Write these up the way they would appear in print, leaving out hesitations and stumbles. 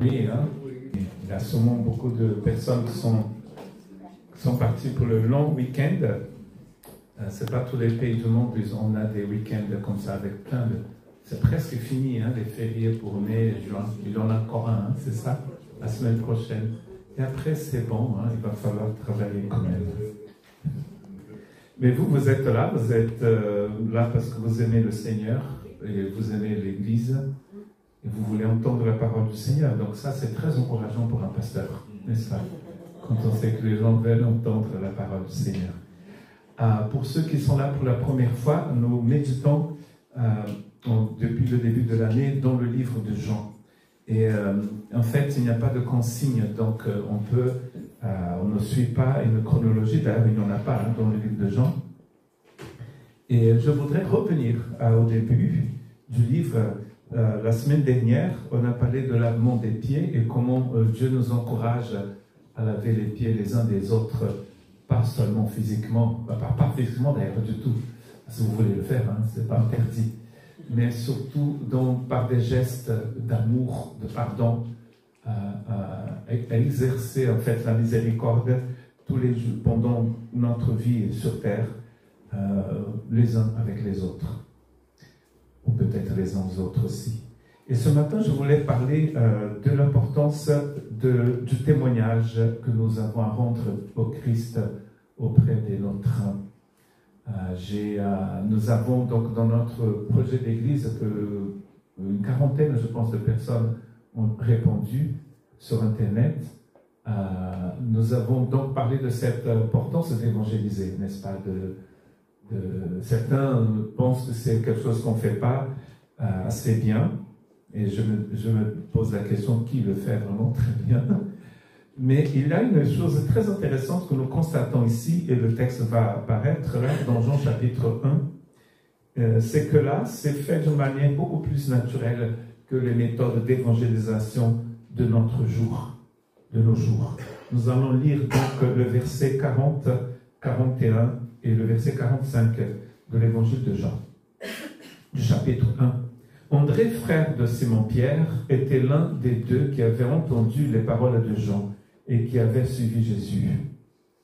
Oui, hein? Il y a sûrement beaucoup de personnes qui sont parties pour le long week-end. C'est pas tous les pays du monde, on a des week-ends comme ça avec plein de... C'est presque fini, hein, les fériés pour mai, juin. Il y en a encore un, hein, c'est ça, la semaine prochaine. Et après, c'est bon, hein, il va falloir travailler quand même. Mais vous êtes là parce que vous aimez le Seigneur et vous aimez l'Église et vous voulez entendre la parole du Seigneur. Donc ça, c'est très encourageant pour un pasteur, n'est-ce pas? Quand on sait que les gens veulent entendre la parole du Seigneur. Pour ceux qui sont là pour la première fois, nous méditons depuis le début de l'année dans le livre de Jean. Et en fait, il n'y a pas de consigne, donc on ne suit pas une chronologie, d'ailleurs il n'y en a pas dans le livre de Jean. Et je voudrais revenir au début du livre. La semaine dernière, on a parlé de lavement des pieds et comment Dieu nous encourage à laver les pieds les uns des autres, pas seulement physiquement, pas physiquement d'ailleurs du tout, si vous voulez le faire, hein, c'est pas interdit, mais surtout par des gestes d'amour, de pardon, à exercer en fait la miséricorde tous les jours pendant notre vie sur terre, les uns avec les autres, ou peut-être les uns aux autres aussi. Et ce matin, je voulais parler de l'importance du témoignage que nous avons à rendre au Christ auprès des nôtres. Nous avons donc dans notre projet d'église une quarantaine, je pense, de personnes ont répondu sur Internet. Nous avons donc parlé de cette importance d'évangéliser, n'est-ce pas? Certains pensent que c'est quelque chose qu'on ne fait pas assez bien. Et je me pose la question, qui le fait vraiment très bien? Mais il y a une chose très intéressante que nous constatons ici, et le texte va apparaître là dans Jean chapitre 1, c'est que là, c'est fait d'une manière beaucoup plus naturelle que les méthodes d'évangélisation de notre jour, de nos jours. Nous allons lire donc le verset 40, 41 et le verset 45 de l'évangile de Jean, du chapitre 1. André, frère de Simon-Pierre, était l'un des deux qui avait entendu les paroles de Jean et qui avait suivi Jésus.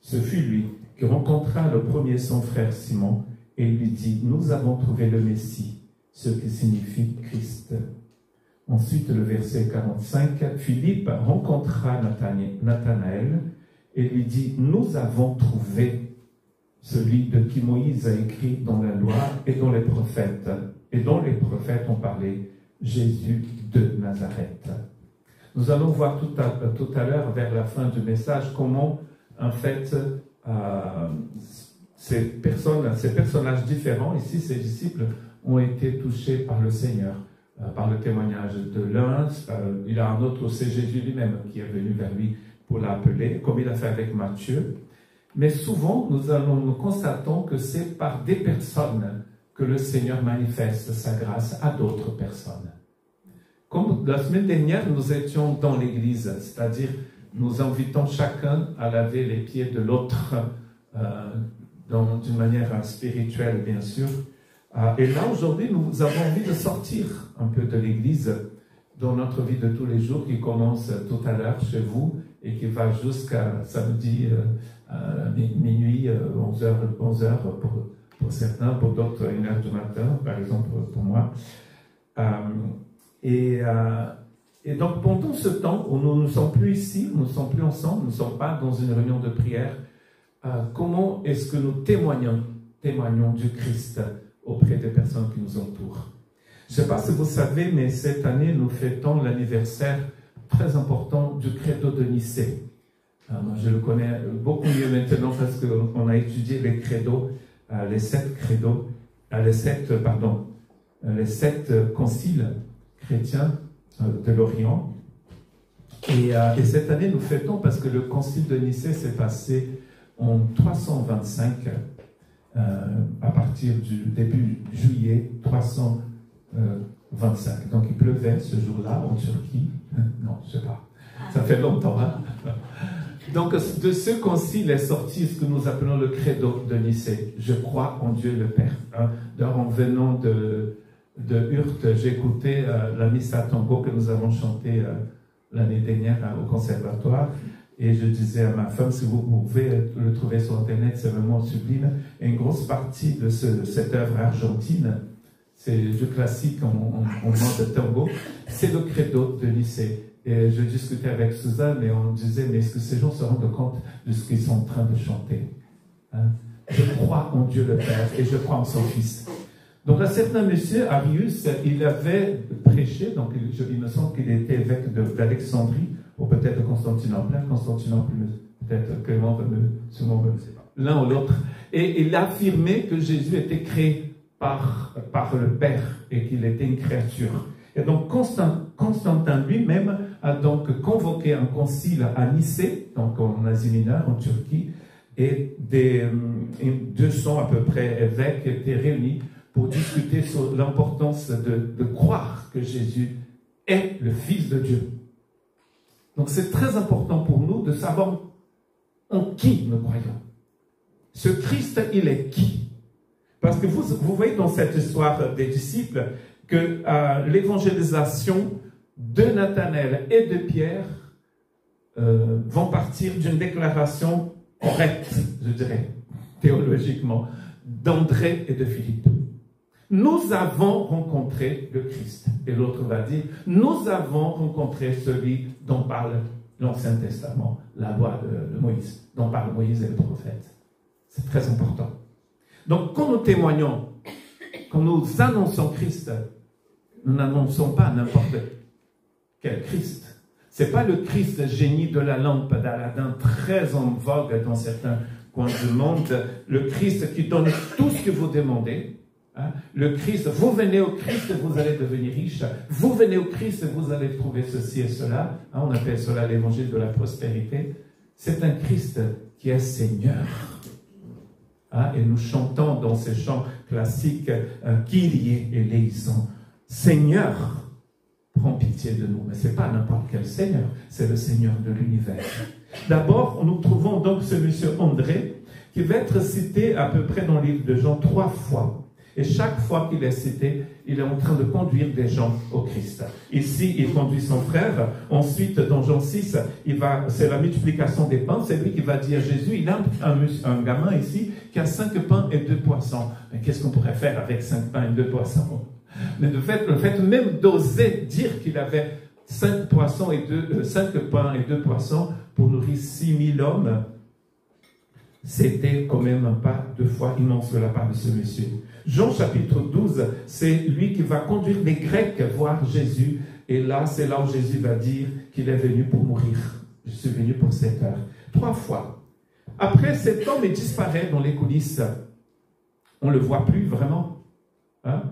Ce fut lui qui rencontra le premier son frère Simon et lui dit « Nous avons trouvé le Messie », ce qui signifie Christ. Ensuite, le verset 45, Philippe rencontra Nathanaël et lui dit « Nous avons trouvé celui de qui Moïse a écrit dans la loi et dans les prophètes. Et dont les prophètes ont parlé, Jésus de Nazareth. » Nous allons voir tout à l'heure, vers la fin du message, comment, en fait, ces personnages différents, ici, ces disciples, ont été touchés par le Seigneur, par le témoignage de l'un. Il y a un autre, c'est Jésus lui-même qui est venu vers lui pour l'appeler, comme il a fait avec Matthieu. Mais souvent, nous constatons que c'est par des personnes que le Seigneur manifeste sa grâce à d'autres personnes. Comme la semaine dernière, nous étions dans l'église, c'est-à-dire nous invitons chacun à laver les pieds de l'autre, d'une manière spirituelle, bien sûr. Et là, aujourd'hui, nous avons envie de sortir un peu de l'église dans notre vie de tous les jours, qui commence tout à l'heure chez vous et qui va jusqu'à samedi minuit, 11h pour certains, pour d'autres 1h du matin, par exemple pour moi. Et donc pendant ce temps où nous ne sommes plus ici, nous ne sommes plus ensemble, nous ne sommes pas dans une réunion de prière, comment est-ce que nous témoignons du Christ auprès des personnes qui nous entourent? Je ne sais pas si vous savez, mais cette année nous fêtons l'anniversaire très important du credo de Nicée. Je le connais beaucoup mieux maintenant parce qu'on a étudié les credos, les sept conciles chrétiens de l'Orient. Et cette année, nous fêtons parce que le concile de Nicée s'est passé en 325, à partir du début juillet 325. Donc il pleuvait ce jour-là en Turquie. Non, je ne sais pas. Ça fait longtemps, hein? Donc, de ce concile est sorti ce que nous appelons le credo de Nicée. Je crois en Dieu le Père. D'ailleurs, en venant de Hurt, j'ai écouté la Missa Tango que nous avons chantée l'année dernière au conservatoire. Et je disais à ma femme, si vous pouvez le trouver sur Internet, c'est vraiment sublime. Et une grosse partie de cette œuvre argentine, c'est du classique en mode tango, c'est le credo de lycée. Et je discutais avec Suzanne et on disait, mais est-ce que ces gens se rendent compte de ce qu'ils sont en train de chanter, hein? Je crois en Dieu le Père et je crois en son Fils. Donc un certain monsieur, Arius, il avait prêché, donc il me semble qu'il était évêque d'Alexandrie, ou peut-être Constantinople, peut-être Clément va me l'un ou l'autre, et il a affirmé que Jésus était créé par le Père et qu'il était une créature. Et donc Constantin lui-même a donc convoqué un concile à Nicée, donc en Asie mineure, en Turquie, et 200 à peu près évêques étaient réunis pour discuter sur l'importance de croire que Jésus est le Fils de Dieu. Donc c'est très important pour nous de savoir en qui nous croyons. Ce Christ, il est qui? Parce que vous voyez dans cette histoire des disciples que l'évangélisation de Nathanaël et de Pierre vont partir d'une déclaration correcte, je dirais, théologiquement, d'André et de Philippe. Nous avons rencontré le Christ. Et l'autre va dire, nous avons rencontré celui dont parle l'Ancien Testament, la loi de Moïse, dont parle Moïse et le prophète. C'est très important. Donc, quand nous témoignons, quand nous annonçons Christ, nous n'annonçons pas n'importe quel Christ. Ce n'est pas le Christ génie de la lampe d'Aladin, très en vogue dans certains coins du monde. Le Christ qui donne tout ce que vous demandez. Hein? Le Christ, vous venez au Christ, vous allez devenir riche. Vous venez au Christ, vous allez trouver ceci et cela. Hein? On appelle cela l'évangile de la prospérité. C'est un Christ qui est Seigneur. Hein? Et nous chantons dans ces chants classiques Kyrie eleison. Seigneur, prends pitié de nous. Mais ce n'est pas n'importe quel Seigneur, c'est le Seigneur de l'univers. D'abord, nous trouvons donc ce monsieur André qui va être cité à peu près dans le livre de Jean 3 fois. Et chaque fois qu'il est cité, il est en train de conduire des gens au Christ. Ici, il conduit son frère. Ensuite, dans Jean 6, c'est la multiplication des pains. C'est lui qui va dire, Jésus, il a un gamin ici qui a 5 pains et 2 poissons. Mais qu'est-ce qu'on pourrait faire avec 5 pains et 2 poissons? Mais le fait même d'oser dire qu'il avait 5 pains et 2 poissons pour nourrir 6000 hommes, c'était quand même un pas 2 fois immense de la part de ce monsieur. Jean chapitre 12, c'est lui qui va conduire les Grecs voir Jésus. Et là, c'est là où Jésus va dire qu'il est venu pour mourir. Je suis venu pour cette heure. 3 fois. Après, cet homme disparaît dans les coulisses. On ne le voit plus vraiment. Hein?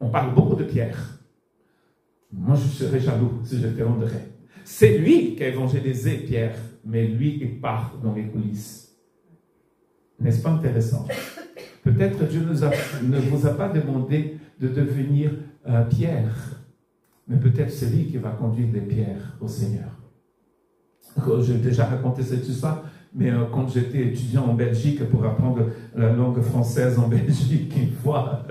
On parle beaucoup de Pierre. Moi, je serais jaloux si j'étais André. C'est lui qui a évangélisé Pierre, mais lui, il part dans les coulisses. N'est-ce pas intéressant? Peut-être Dieu ne vous a pas demandé de devenir Pierre, mais peut-être c'est lui qui va conduire des pierres au Seigneur. J'ai déjà raconté cette histoire, mais quand j'étais étudiant en Belgique pour apprendre la langue française en Belgique, une fois,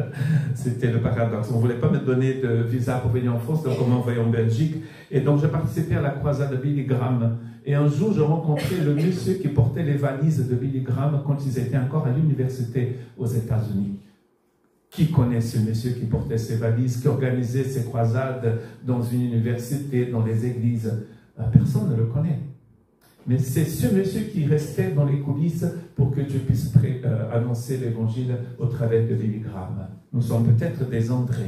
c'était le paradoxe. On ne voulait pas me donner de visa pour venir en France, donc on m'a envoyé en Belgique. Et donc j'ai participé à la croisade de Billy Graham. Et un jour, j'ai rencontré le monsieur qui portait les valises de Billy Graham quand ils étaient encore à l'université aux États-Unis. Qui connaît ce monsieur qui portait ses valises, qui organisait ses croisades dans une université, dans les églises? Personne ne le connaît. Mais c'est ce monsieur qui restait dans les coulisses pour que Dieu puisse annoncer l'évangile au travers de Billy Graham. Nous sommes peut-être des André.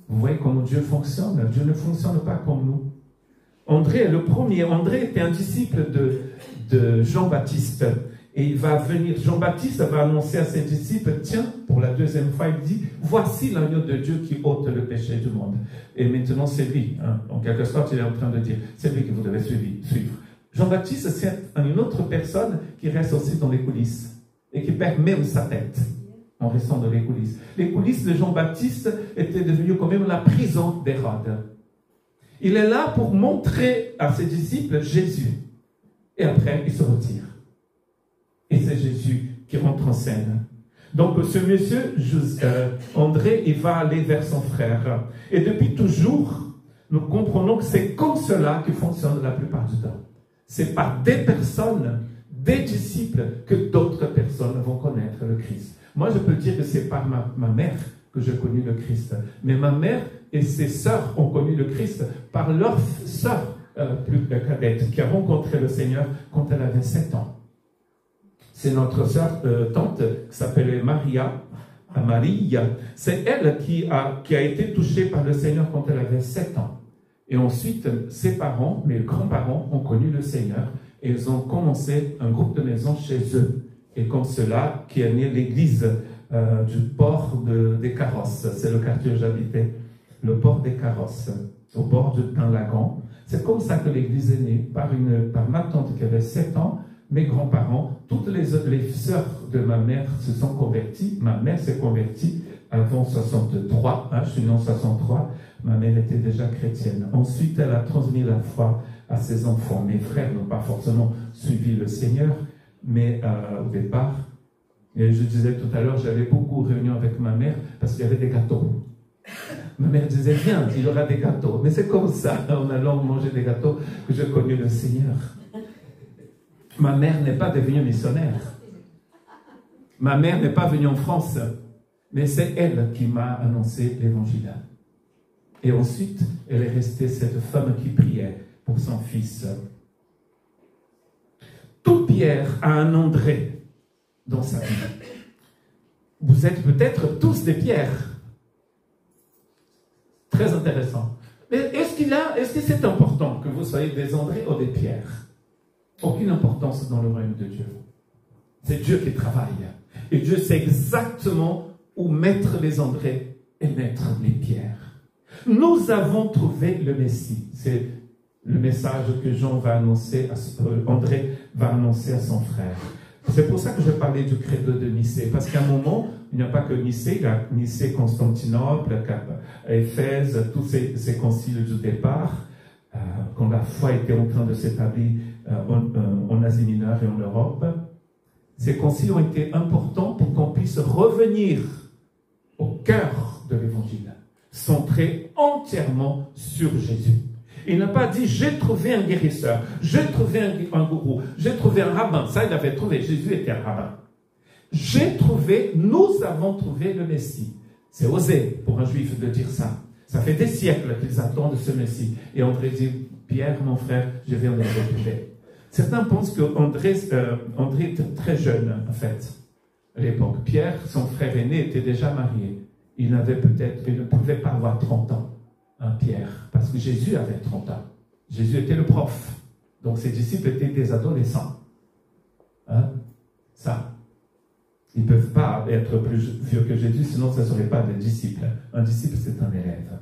Vous voyez comment Dieu fonctionne? Dieu ne fonctionne pas comme nous. André est le premier. André était un disciple de Jean-Baptiste. Et il va venir, Jean-Baptiste va annoncer à ses disciples, tiens, pour la 2e fois, il dit, voici l'agneau de Dieu qui ôte le péché du monde. Et maintenant, c'est lui. Hein. En quelque sorte, il est en train de dire, c'est lui que vous devez suivre. Jean-Baptiste, c'est une autre personne qui reste aussi dans les coulisses et qui perd même sa tête en restant dans les coulisses. Les coulisses de Jean-Baptiste étaient devenues quand même la prison d'Hérode. Il est là pour montrer à ses disciples Jésus. Et après, il se retire. Et c'est Jésus qui rentre en scène. Donc ce monsieur, André, il va aller vers son frère. Et depuis toujours, nous comprenons que c'est comme cela qui fonctionne la plupart du temps. C'est par des personnes, des disciples, que d'autres personnes vont connaître le Christ. Moi, je peux dire que c'est par ma mère que j'ai connu le Christ. Mais ma mère et ses sœurs ont connu le Christ par leur sœur plus cadette, qui a rencontré le Seigneur quand elle avait 7 ans. C'est notre sœur tante qui s'appelait Maria. C'est elle qui a été touchée par le Seigneur quand elle avait 7 ans. Et ensuite, ses parents, mes grands-parents, ont connu le Seigneur et ils ont commencé un groupe de maisons chez eux. Et comme cela, qui est née l'église du port des Carrosses. C'est le quartier où j'habitais, le port des Carrosses, au bord d'un lagon. C'est comme ça que l'église est née, par ma tante qui avait 7 ans, mes grands-parents, toutes les sœurs de ma mère se sont converties. Ma mère s'est convertie avant 63, je suis né en 63, ma mère était déjà chrétienne. Ensuite, elle a transmis la foi à ses enfants. Mes frères n'ont pas forcément suivi le Seigneur, mais au départ, et je disais tout à l'heure, j'avais beaucoup de réunions avec ma mère parce qu'il y avait des gâteaux. Ma mère disait, viens, il y aura des gâteaux. Mais c'est comme ça, en allant manger des gâteaux, que j'ai connu le Seigneur. Ma mère n'est pas devenue missionnaire. Ma mère n'est pas venue en France, mais c'est elle qui m'a annoncé l'évangile. Et ensuite, elle est restée cette femme qui priait pour son fils. Tout Pierre a un André dans sa vie. Vous êtes peut-être tous des Pierres. Très intéressant. Mais est-ce que c'est important que vous soyez des Andrés ou des Pierres? Aucune importance dans le royaume de Dieu. C'est Dieu qui travaille. Et Dieu sait exactement où mettre les Andrés et mettre les Pierres. Nous avons trouvé le Messie. C'est le message que Jean va annoncer, André va annoncer à son frère. C'est pour ça que je parlais du credo de Nicée. Parce qu'à un moment, il n'y a pas que Nicée, il y a Nicée, Constantinople, Éphèse, tous ces conciles du départ, quand la foi était en train de s'établir en Asie mineure et en Europe. Ces conciles ont été importants pour qu'on puisse revenir au cœur de l'évangile, centré entièrement sur Jésus. Il n'a pas dit, j'ai trouvé un guérisseur, j'ai trouvé un gourou, j'ai trouvé un rabbin. Ça, il avait trouvé. Jésus était un rabbin. Nous avons trouvé le Messie. C'est osé pour un juif de dire ça. Ça fait des siècles qu'ils attendent ce Messie. Et André dit, Pierre, mon frère, je viens de le retrouver. Certains pensent qu'André était très jeune, en fait, à l'époque. Pierre, son frère aîné, était déjà marié. Il ne pouvait pas avoir 30 ans. Pierre, parce que Jésus avait 30 ans. Jésus était le prof. Donc ses disciples étaient des adolescents. Ça. Ils ne peuvent pas être plus vieux que Jésus, sinon ça ne serait pas des disciples. Un disciple, c'est un élève.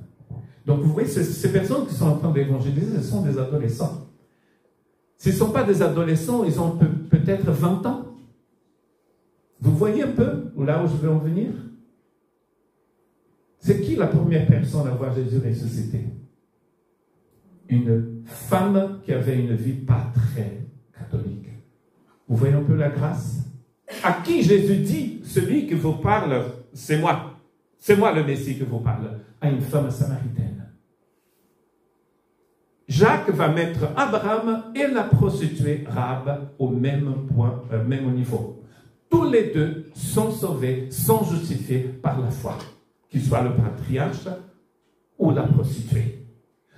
Donc vous voyez, ces personnes qui sont en train d'évangéliser, ce sont des adolescents. S'ils ne sont pas des adolescents, ils ont peut-être 20 ans. Vous voyez un peu là où je veux en venir? C'est qui la première personne à voir Jésus ressuscité? Une femme qui avait une vie pas très catholique. Vous voyez un peu la grâce? À qui Jésus dit, celui qui vous parle, c'est moi. C'est moi le Messie qui vous parle. À une femme samaritaine. Jacques va mettre Abraham et la prostituée Rahab au même point, même niveau. Tous les deux sont sauvés, sont justifiés par la foi. Qu'il soit le patriarche ou la prostituée.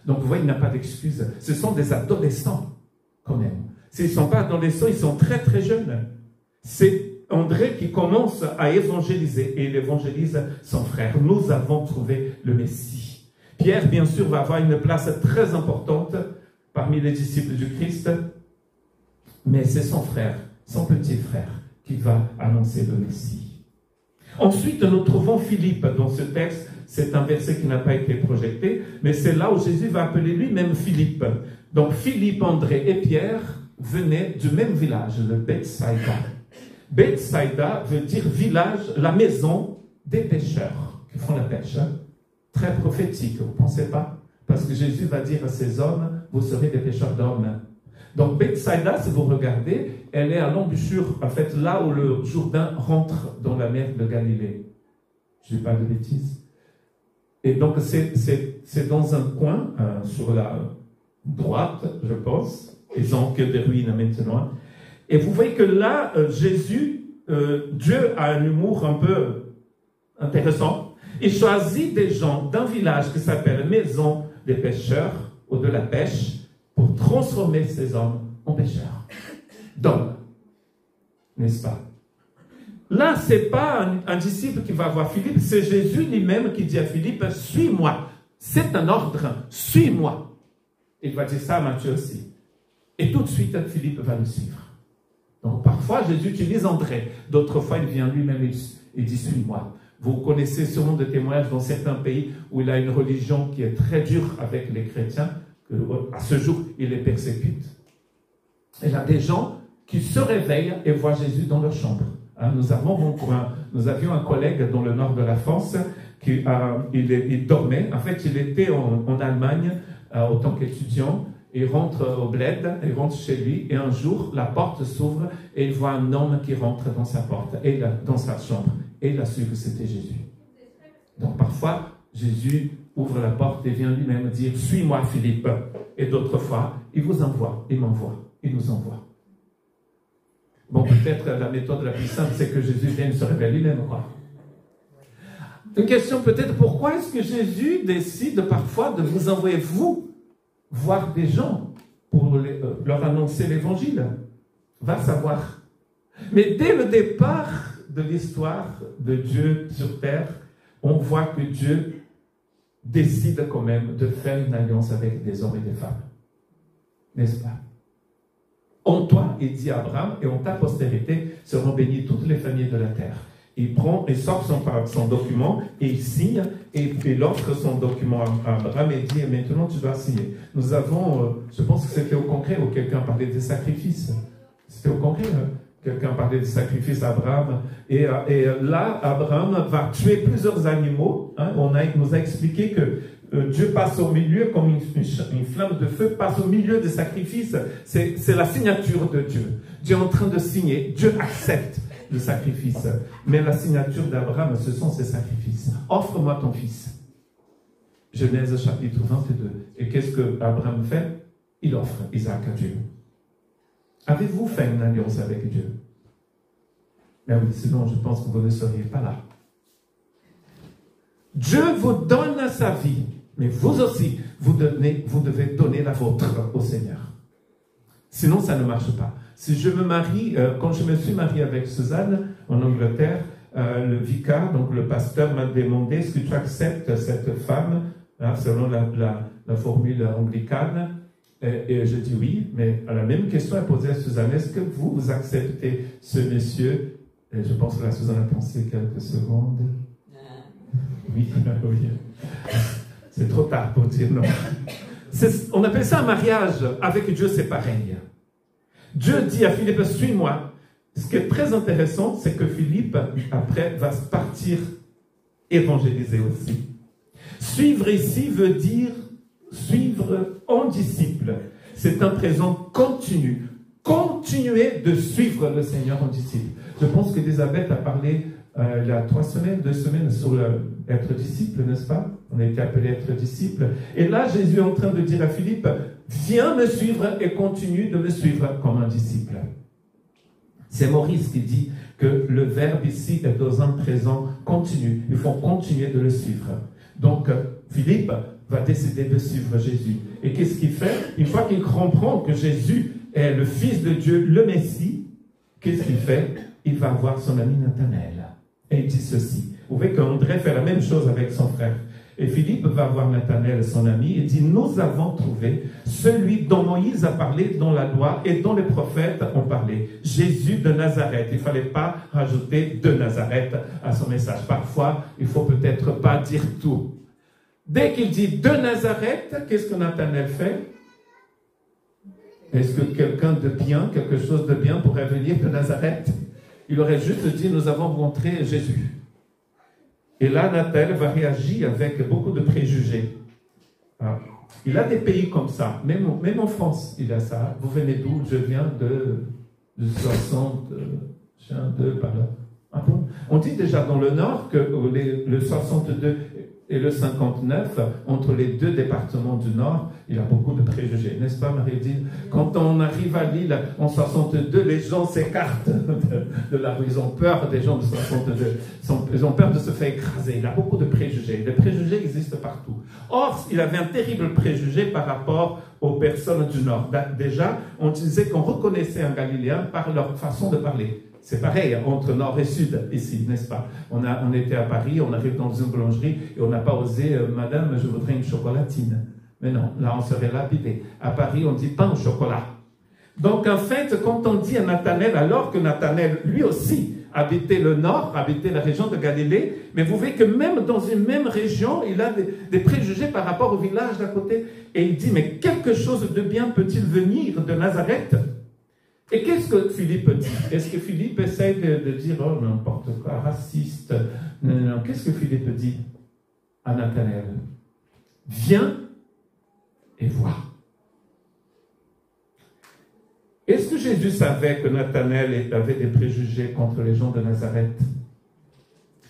Donc vous voyez, il n'y a pas d'excuse. Ce sont des adolescents, quand même. S'ils ne sont pas adolescents, ils sont très très jeunes. C'est André qui commence à évangéliser et il évangélise son frère. Nous avons trouvé le Messie. Pierre, bien sûr, va avoir une place très importante parmi les disciples du Christ, mais c'est son frère, son petit frère, qui va annoncer le Messie. Ensuite, nous trouvons Philippe dans ce texte. C'est un verset qui n'a pas été projeté, mais c'est là où Jésus va appeler lui-même Philippe. Donc Philippe, André et Pierre venaient du même village, le Bethsaïda. Bethsaïda veut dire village, la maison des pêcheurs qui font la pêche. Très prophétique, vous ne pensez pas? Parce que Jésus va dire à ces hommes, vous serez des pêcheurs d'hommes. Donc Bethsaïda, si vous regardez, elle est à l'embouchure, en fait, là où le Jourdain rentre dans la mer de Galilée. Je ne dis pas de bêtises. Et donc c'est c'est dans un coin, sur la droite, je pense. Ils ont que des ruines maintenant. Et vous voyez que là, Jésus, Dieu a un humour un peu intéressant. Il choisit des gens d'un village qui s'appelle Maison des pêcheurs, ou de la pêche, pour transformer ces hommes en pêcheurs. Donc, n'est-ce pas? Là, ce n'est pas un disciple qui va voir Philippe, c'est Jésus lui-même qui dit à Philippe, suis-moi. C'est un ordre, suis-moi. Il va dire ça à Matthieu aussi. Et tout de suite, Philippe va le suivre. Donc, parfois, Jésus utilise André. D'autres fois, il vient lui-même et dit, suis-moi. Vous connaissez sûrement des témoignages dans certains pays où il a une religion qui est très dure avec les chrétiens, que à ce jour, il les persécute. Il y a des gens qui se réveillent et voient Jésus dans leur chambre. Nous avions un collègue dans le nord de la France qui il dormait. En fait, il était en Allemagne en tant qu'étudiant. Il rentre au bled, il rentre chez lui, et un jour, la porte s'ouvre et il voit un homme qui rentre dans sa porte, dans sa chambre. Et il a su que c'était Jésus. Donc parfois, Jésus ouvre la porte et vient lui-même dire « Suis-moi, Philippe ». Et d'autres fois, il vous envoie, il m'envoie, il nous envoie. Bon, peut-être la méthode la plus simple, c'est que Jésus vienne se révéler lui-même, quoi. Une question peut-être, pourquoi est-ce que Jésus décide parfois de vous envoyer, vous, voir des gens pour leur annoncer l'évangile? Va savoir. Mais dès le départ de l'histoire de Dieu sur terre, on voit que Dieu décide quand même de faire une alliance avec des hommes et des femmes. N'est-ce pas? En toi, il dit à Abraham, et en ta postérité seront bénies toutes les familles de la terre. Il sort son document, et il signe, et il offre son document à Abraham, et il dit, maintenant tu dois signer. Nous avons, je pense que c'était au congrès où quelqu'un parlait des sacrifices. C'était au congrès, quelqu'un parlait des sacrifices à Abraham. Et là, Abraham va tuer plusieurs animaux. Il nous a expliqué que Dieu passe au milieu, comme une flamme de feu, passe au milieu des sacrifices. C'est la signature de Dieu. Dieu est en train de signer. Dieu accepte le sacrifice. Mais la signature d'Abraham, ce sont ses sacrifices. Offre-moi ton fils. Genèse chapitre 22. Et qu'est-ce que Abraham fait? Il offre Isaac à Dieu. Avez-vous fait une alliance avec Dieu? Mais oui, sinon je pense que vous ne seriez pas là. Dieu vous donne sa vie, mais vous aussi, vous devez donner la vôtre au Seigneur. Sinon, ça ne marche pas. Si je me marie, quand je me suis marié avec Suzanne en Angleterre, le vicaire, donc le pasteur, m'a demandé est-ce que tu acceptes cette femme, selon la formule anglicane. Et je dis oui, mais la même question est posée à Suzanne. Est-ce que vous acceptez ce monsieur? Et je pense que la Suzanne a pensé quelques secondes. Oui, oui. C'est trop tard pour dire non. On appelle ça un mariage. Avec Dieu, c'est pareil. Dieu dit à Philippe, suis-moi. Ce qui est très intéressant, c'est que Philippe, après, va partir évangéliser aussi. Suivre ici veut dire suivre en disciple. C'est un présent continu. Continuer de suivre le Seigneur en disciple. Je pense qu'Elisabeth a parlé il y a 2 semaines sur être disciple, n'est-ce pas? On a été appelé à être disciple. Et là, Jésus est en train de dire à Philippe, viens me suivre et continue de me suivre comme un disciple. C'est Maurice qui dit que le verbe ici est dans un présent continu. Il faut continuer de le suivre. Donc, Philippe va décider de suivre Jésus. Et qu'est-ce qu'il fait? Une fois qu'il comprend que Jésus est le Fils de Dieu, le Messie, qu'est-ce qu'il fait? Il va voir son ami Nathanaël. Et il dit ceci. Vous voyez qu'André fait la même chose avec son frère. Et Philippe va voir Nathanaël, son ami, et dit, nous avons trouvé celui dont Moïse a parlé dans la loi et dont les prophètes ont parlé. Jésus de Nazareth. Il ne fallait pas rajouter de Nazareth à son message. Parfois, il ne faut peut-être pas dire tout. Dès qu'il dit de Nazareth, qu'est-ce que Nathanaël fait? Est-ce que quelqu'un de bien, quelque chose de bien pourrait venir de Nazareth? Il aurait juste dit, nous avons montré Jésus. Et là, Nathanaël va réagir avec beaucoup de préjugés. Il a des pays comme ça, même en France, il a ça. Vous venez d'où? Je viens de 62 par là. Ah bon? On dit déjà dans le Nord que le 62, et le 59, entre les deux départements du Nord, il y a beaucoup de préjugés, n'est-ce pas, Marie-Dine? Quand on arrive à Lille en 62, les gens s'écartent de la rue. Ils ont peur des gens de 62. Ils ont peur de se faire écraser. Il y a beaucoup de préjugés. Les préjugés existent partout. Or, il avait un terrible préjugé par rapport aux personnes du Nord. Déjà, on disait qu'on reconnaissait un Galiléen par leur façon de parler. C'est pareil entre Nord et Sud ici, n'est-ce pas? On était à Paris, on arrive dans une boulangerie et on n'a pas osé « Madame, je voudrais une chocolatine ». Mais non, là on serait lapidé. À Paris, on dit « pain au chocolat ». Donc en fait, quand on dit à Nathanaël, alors que Nathanaël, lui aussi, habitait le Nord, habitait la région de Galilée, mais vous voyez que même dans une même région, il a des préjugés par rapport au village d'à côté. Et il dit « mais quelque chose de bien peut-il venir de Nazareth ?» Et qu'est-ce que Philippe dit? Est-ce que Philippe essaie de dire « oh, n'importe quoi, raciste ?» Non. Qu'est-ce que Philippe dit à Nathanaël? « Viens et vois. » Est-ce que Jésus savait que Nathanaël avait des préjugés contre les gens de Nazareth?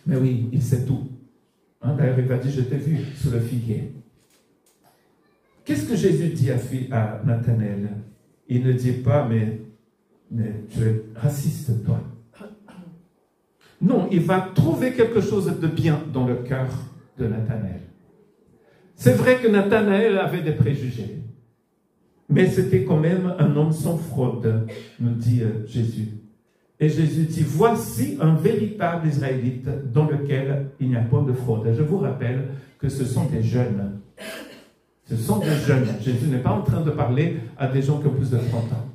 Mais oui, il sait tout. D'ailleurs, il va dire « je t'ai vu sous le figuier ». Qu'est-ce que Jésus dit à Nathanaël? Il ne dit pas « mais tu es raciste, toi. » Non, il va trouver quelque chose de bien dans le cœur de Nathanaël. C'est vrai que Nathanaël avait des préjugés, mais c'était quand même un homme sans fraude, nous dit Jésus. Et Jésus dit, voici un véritable Israélite dans lequel il n'y a pas de fraude. Et je vous rappelle que ce sont des jeunes. Ce sont des jeunes. Jésus n'est pas en train de parler à des gens qui ont plus de 30 ans.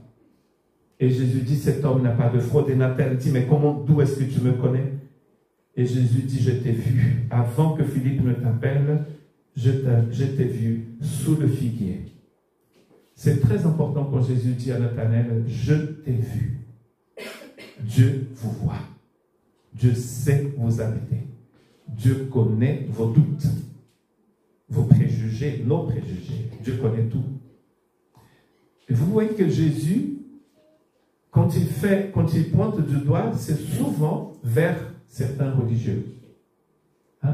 Et Jésus dit, cet homme n'a pas de fraude. Et Nathanaël dit, mais d'où est-ce que tu me connais? Et Jésus dit, je t'ai vu. Avant que Philippe ne t'appelle, je t'ai vu sous le figuier. C'est très important quand Jésus dit à Nathanaël, je t'ai vu. Dieu vous voit. Dieu sait où vous habitez. Dieu connaît vos doutes, vos préjugés, nos préjugés. Dieu connaît tout. Et vous voyez que Jésus, quand il pointe du doigt, c'est souvent vers certains religieux.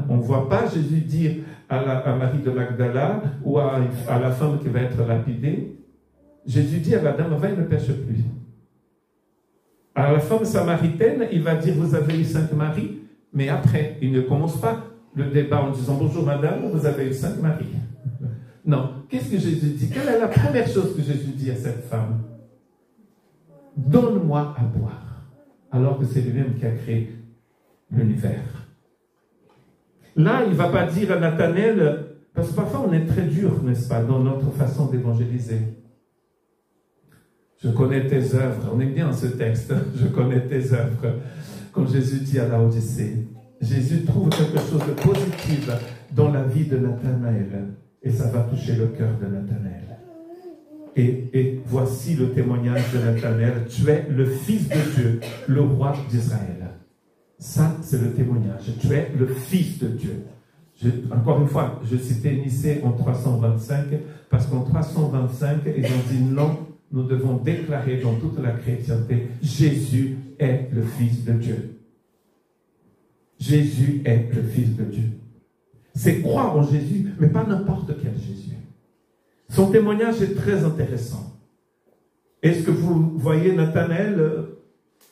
On ne voit pas Jésus dire à Marie de Magdala ou à la femme qui va être lapidée. Jésus dit à la dame, va et ne pêche plus. À la femme samaritaine, il va dire, vous avez eu 5 maris, mais après, il ne commence pas le débat en disant, bonjour madame, vous avez eu 5 maris. Non, qu'est-ce que Jésus dit? Quelle est la première chose que Jésus dit à cette femme? Donne-moi à boire, alors que c'est lui-même qui a créé l'univers. Là, il ne va pas dire à Nathanaël, parce que parfois on est très dur, n'est-ce pas, dans notre façon d'évangéliser. Je connais tes œuvres, on est bien dans ce texte, je connais tes œuvres. Comme Jésus dit à Laodicée, Jésus trouve quelque chose de positif dans la vie de Nathanaël, et ça va toucher le cœur de Nathanaël. Et voici le témoignage de Nathanaël, tu es le Fils de Dieu, le roi d'Israël. Ça, c'est le témoignage. Tu es le Fils de Dieu. Encore une fois, je citais Nicée en 325, parce qu'en 325, ils ont dit non, nous devons déclarer dans toute la chrétienté, Jésus est le Fils de Dieu. Jésus est le Fils de Dieu. C'est croire en Jésus, mais pas n'importe quel Jésus. Son témoignage est très intéressant. Est-ce que vous voyez Nathanaël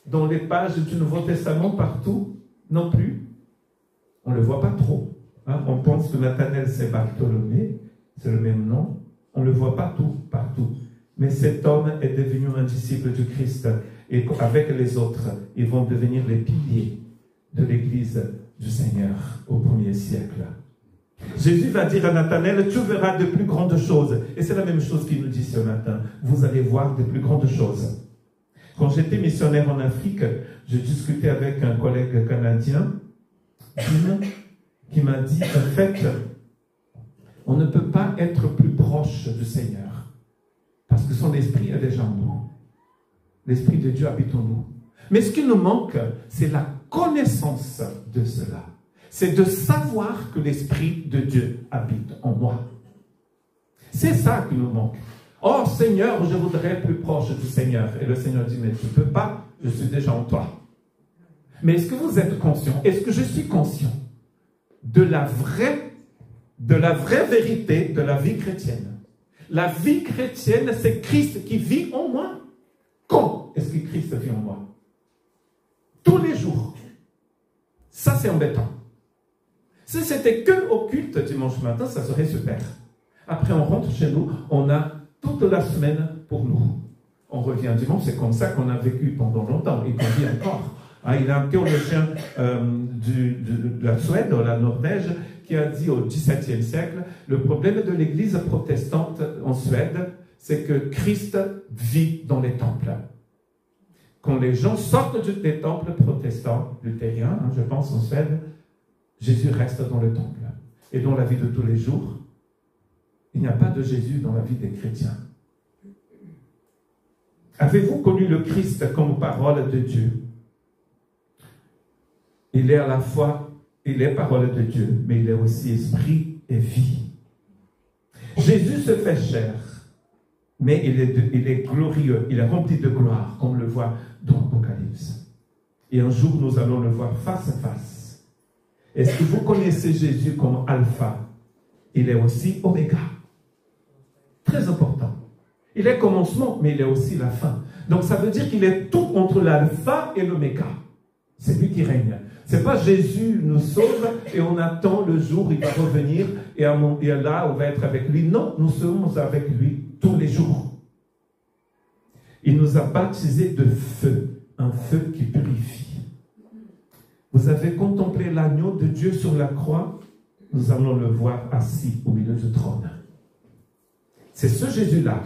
dans les pages du Nouveau Testament partout? Non plus. On ne le voit pas trop. On pense que Nathanaël c'est Bartholomé, c'est le même nom. On ne le voit pas partout. Mais cet homme est devenu un disciple du Christ. Et avec les autres, ils vont devenir les piliers de l'Église du Seigneur au 1er siècle. Jésus va dire à Nathanaël, tu verras de plus grandes choses. Et c'est la même chose qu'il nous dit ce matin. Vous allez voir de plus grandes choses. Quand j'étais missionnaire en Afrique, j'ai discuté avec un collègue canadien qui m'a dit, en fait, on ne peut pas être plus proche du Seigneur parce que son esprit est déjà en nous. L'esprit de Dieu habite en nous. Mais ce qui nous manque, c'est la connaissance de cela. C'est de savoir que l'Esprit de Dieu habite en moi. C'est ça qui nous manque. Oh Seigneur, je voudrais être plus proche du Seigneur. Et le Seigneur dit, mais tu ne peux pas, je suis déjà en toi. Mais est-ce que vous êtes conscient? Est-ce que je suis conscient de la vraie de la vraie vérité de la vie chrétienne. La vie chrétienne, c'est Christ qui vit en moi. Quand est-ce que Christ vit en moi? Tous les jours. Ça, c'est embêtant. Si c'était que au culte dimanche matin, ça serait super. Après, on rentre chez nous, on a toute la semaine pour nous. On revient dimanche, c'est comme ça qu'on a vécu pendant longtemps et qu'on vit encore. Il y a un théologien de la Suède, de la Norvège, qui a dit au XVIIe siècle, le problème de l'église protestante en Suède, c'est que Christ vit dans les temples. Quand les gens sortent des temples protestants, luthériens, je pense en Suède, Jésus reste dans le temple. Et dans la vie de tous les jours, il n'y a pas de Jésus dans la vie des chrétiens. Avez-vous connu le Christ comme parole de Dieu? Il est à la fois, il est parole de Dieu, mais il est aussi esprit et vie. Jésus se fait chair, mais il est glorieux, il est rempli de gloire, comme on le voit dans l'Apocalypse. Et un jour, nous allons le voir face à face. Est-ce que vous connaissez Jésus comme Alpha? Il est aussi Oméga. Très important. Il est commencement, mais il est aussi la fin. Donc ça veut dire qu'il est tout entre l'Alpha et l'Oméga. C'est lui qui règne. C'est pas Jésus nous sauve et on attend le jour où il va revenir et là on va être avec lui. Non, nous sommes avec lui tous les jours. Il nous a baptisés de feu, un feu qui purifie. Vous avez contemplé l'agneau de Dieu sur la croix? Nous allons le voir assis au milieu du trône. C'est ce Jésus-là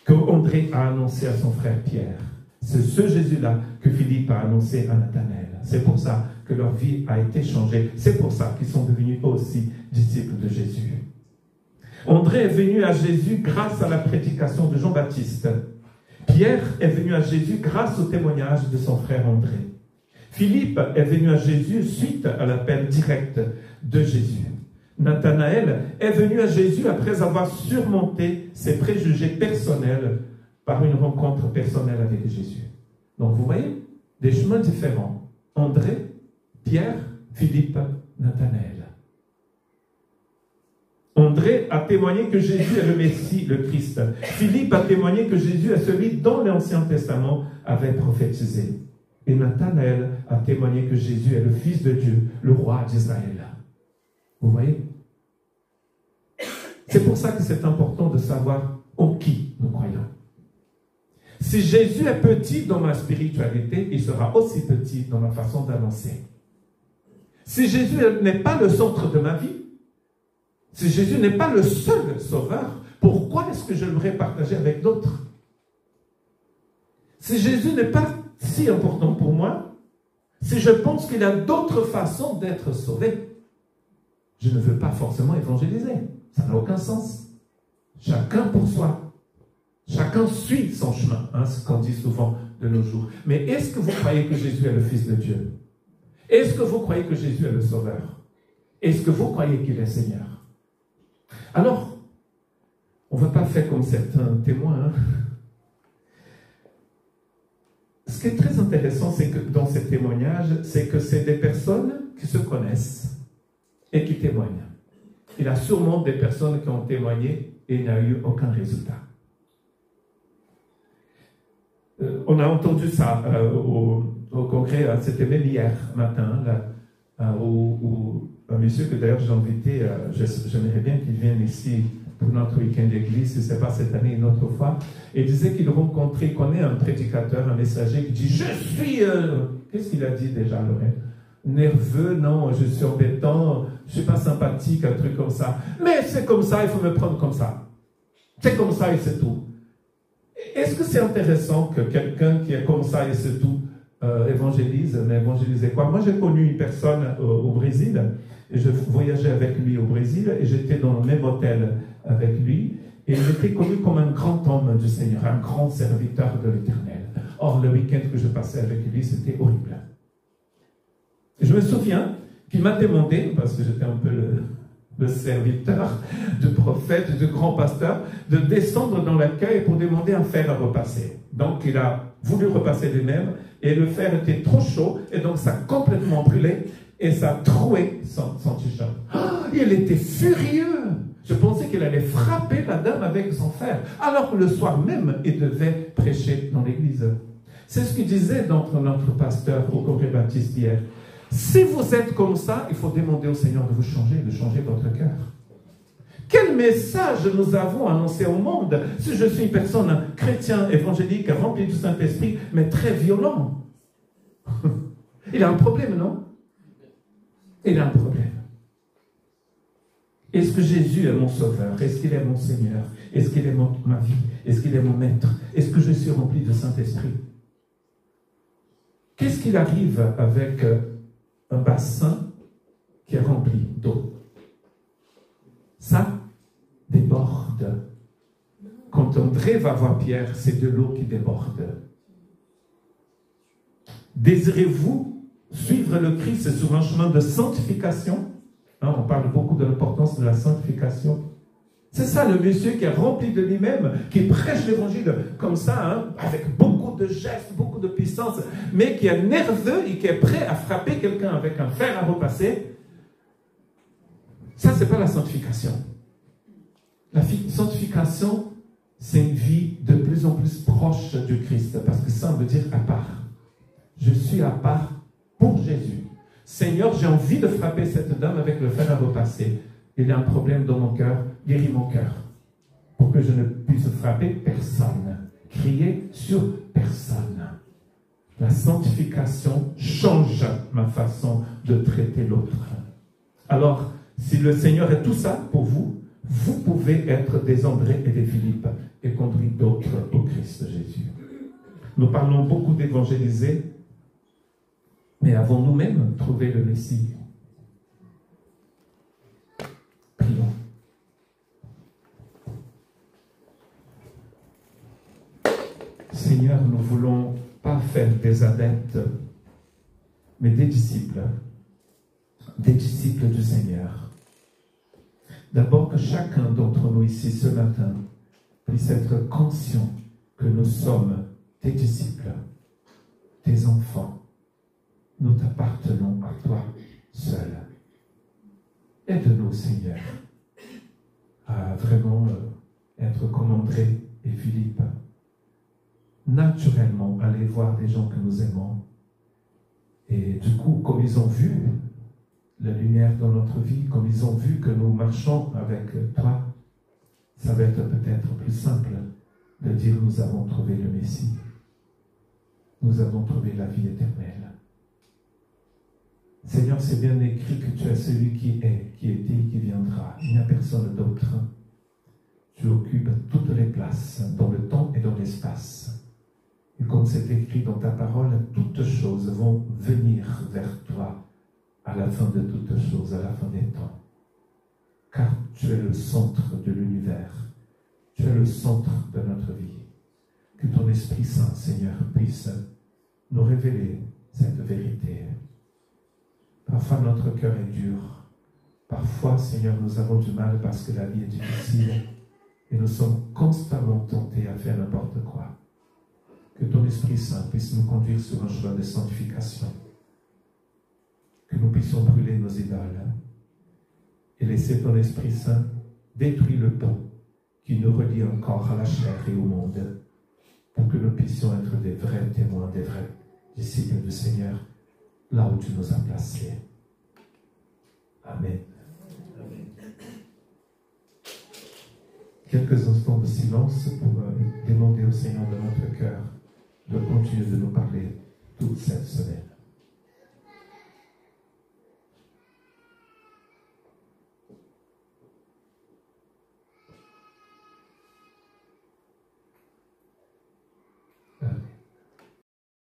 que André a annoncé à son frère Pierre. C'est ce Jésus-là que Philippe a annoncé à Nathanaël. C'est pour ça que leur vie a été changée. C'est pour ça qu'ils sont devenus aussi disciples de Jésus. André est venu à Jésus grâce à la prédication de Jean-Baptiste. Pierre est venu à Jésus grâce au témoignage de son frère André. Philippe est venu à Jésus suite à l'appel direct de Jésus. Nathanaël est venu à Jésus après avoir surmonté ses préjugés personnels par une rencontre personnelle avec Jésus. Donc vous voyez, des chemins différents. André, Pierre, Philippe, Nathanaël. André a témoigné que Jésus est le Messie, le Christ. Philippe a témoigné que Jésus est celui dont l'Ancien Testament avait prophétisé. Et Nathanaël a témoigné que Jésus est le Fils de Dieu, le roi d'Israël. Vous voyez? C'est pour ça que c'est important de savoir en qui nous croyons. Si Jésus est petit dans ma spiritualité, il sera aussi petit dans ma façon d'annoncer. Si Jésus n'est pas le centre de ma vie, si Jésus n'est pas le seul sauveur, pourquoi est-ce que je l'aurais partagé avec d'autres? Si Jésus n'est pas si important pour moi, si je pense qu'il y a d'autres façons d'être sauvé, je ne veux pas forcément évangéliser. Ça n'a aucun sens. Chacun pour soi. Chacun suit son chemin, ce qu'on dit souvent de nos jours. Mais est-ce que vous croyez que Jésus est le Fils de Dieu? Est-ce que vous croyez que Jésus est le Sauveur? Est-ce que vous croyez qu'il est Seigneur? Alors, on ne va pas faire comme certains témoins. Ce qui est très intéressant, c'est que dans ces témoignages, c'est que c'est des personnes qui se connaissent et qui témoignent. Il y a sûrement des personnes qui ont témoigné et il n'y a eu aucun résultat. On a entendu ça au congrès, c'était même hier matin, où un monsieur que d'ailleurs j'ai invité, j'aimerais bien qu'il vienne ici pour notre week-end d'église, si ce n'est pas cette année, une autre fois, et il disait qu'il rencontrait, il connaît un prédicateur, un messager qui dit « Je suis... Qu'est-ce qu'il a dit déjà, Lorraine? Nerveux, non, je suis embêtant, je ne suis pas sympathique, un truc comme ça. Mais c'est comme ça, il faut me prendre comme ça. C'est comme ça et c'est tout. » Est-ce que c'est intéressant que quelqu'un qui est comme ça et c'est tout évangélise? Mais évangéliser quoi? Moi, j'ai connu une personne au Brésil, et je voyageais avec lui au Brésil, et j'étais dans le même hôtel avec lui, et il était connu comme un grand homme du Seigneur, un grand serviteur de l'Éternel. Or, le week-end que je passais avec lui, c'était horrible. Et je me souviens qu'il m'a demandé, parce que j'étais un peu le serviteur de prophète, de grand pasteur, de descendre dans l'accueil pour demander un fer à repasser. Donc il a voulu repasser lui-même et le fer était trop chaud et donc ça a complètement brûlé et ça a troué son t-shirt. Il était furieux. Je pensais qu'il allait frapper la dame avec son fer, alors que le soir même, il devait prêcher dans l'église. C'est ce qu'il disait notre pasteur au Congrès Baptiste hier. Si vous êtes comme ça, il faut demander au Seigneur de vous changer, de changer votre cœur. Quel message nous avons annoncé au monde si je suis une personne chrétienne, évangélique, remplie du Saint-Esprit, mais très violent? Il a un problème, non? Il a un problème. Est-ce que Jésus est mon sauveur? Est-ce qu'il est mon Seigneur? Est-ce qu'il est ma vie? Est-ce qu'il est mon maître? Est-ce que je suis rempli du Saint-Esprit? Qu'est-ce qu'il arrive avec un bassin qui est rempli d'eau? Ça déborde. Quand André va voir Pierre, c'est de l'eau qui déborde. Désirez-vous suivre le Christ sur un chemin de sanctification? On parle beaucoup de l'importance de la sanctification. C'est ça le monsieur qui est rempli de lui-même, qui prêche l'évangile comme ça, avec beaucoup de gestes, beaucoup de puissance, mais qui est nerveux et qui est prêt à frapper quelqu'un avec un fer à repasser. Ça, ce n'est pas la sanctification. La sanctification, c'est une vie de plus en plus proche du Christ, parce que ça veut dire à part. Je suis à part pour Jésus. Seigneur, j'ai envie de frapper cette dame avec le fer à repasser. Il y a un problème dans mon cœur, guéris mon cœur. Pour que je ne puisse frapper personne, crier sur personne. La sanctification change ma façon de traiter l'autre. Alors, si le Seigneur est tout ça pour vous, vous pouvez être des André et des Philippe et conduire d'autres au Christ Jésus. Nous parlons beaucoup d'évangéliser, mais avons nous-mêmes trouvé le Messie? Prions. Seigneur, nous ne voulons pas faire des adeptes, mais des disciples du Seigneur. D'abord, que chacun d'entre nous ici ce matin puisse être conscient que nous sommes tes disciples, tes enfants. Nous t'appartenons à toi seul. Aide-nous, Seigneur, à vraiment être comme André et Philippe. Naturellement, aller voir des gens que nous aimons. Et du coup, comme ils ont vu la lumière dans notre vie, comme ils ont vu que nous marchons avec toi, ça va être peut-être plus simple de dire nous avons trouvé le Messie. Nous avons trouvé la vie éternelle. Seigneur, c'est bien écrit que tu es celui qui est, qui était, qui viendra. Il n'y a personne d'autre. Tu occupes toutes les places, dans le temps et dans l'espace. Et comme c'est écrit dans ta parole, toutes choses vont venir vers toi à la fin de toutes choses, à la fin des temps. Car tu es le centre de l'univers. Tu es le centre de notre vie. Que ton Esprit Saint, Seigneur, puisse nous révéler cette vérité. Parfois, notre cœur est dur. Parfois, Seigneur, nous avons du mal parce que la vie est difficile et nous sommes constamment tentés à faire n'importe quoi. Que ton Esprit Saint puisse nous conduire sur un chemin de sanctification. Que nous puissions brûler nos idoles et laisser ton Esprit Saint détruire le pont qui nous relie encore à la chair et au monde pour que nous puissions être des vrais témoins, des vrais disciples du Seigneur là où tu nous as placés. Amen. Amen. Quelques instants de silence pour demander au Seigneur de notre cœur de continuer de nous parler.